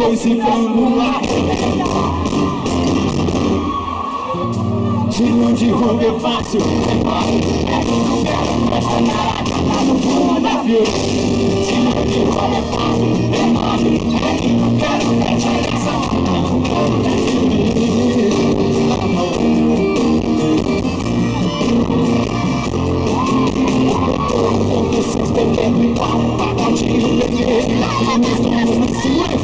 dois cifrando lá. Tiro de roubo é fácil, é mole. Não quero festa na lata, tá no fundo da fila. Tiro de roubo é fácil, é mole. Não quero festa na lata, tá no fundo da fila. Vocês bebendo igual, pagodinho vermelho. E nós estamos na segura.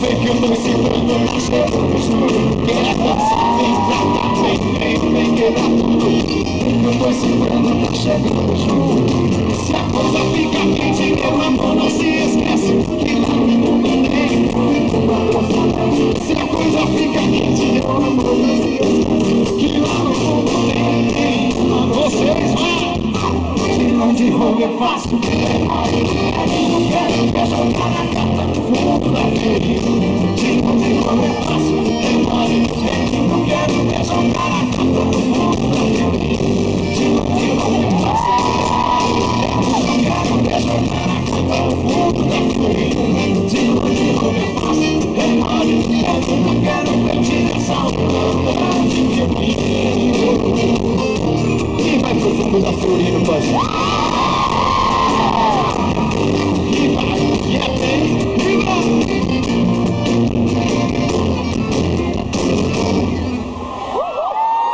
Vem que eu tô segurando o cheiro. Quer dançar, vem pra cá, vem quebrar tudo. Vem que eu tô segurando o cheiro. Se a coisa fica quente, meu amor, não se esquece que lá no mundo tem. Se a coisa fica quente, meu amor, não se esquece que lá no mundo tem. Vocês vão. Tirão de roubo é fácil, é mole. Não quero ver jogar na carta no fundo da ferida. Tirão de roubo é fácil, é mole. Não quero ver jogar na carta no fundo da ferida. Tirão de roubo é fácil, é mole. Não quero ver jogar na carta no fundo da ferida. Tirão de roubo é fácil, é mole. Não quero ver direção de que eu. Quem vai pro fundo da Florida, pode?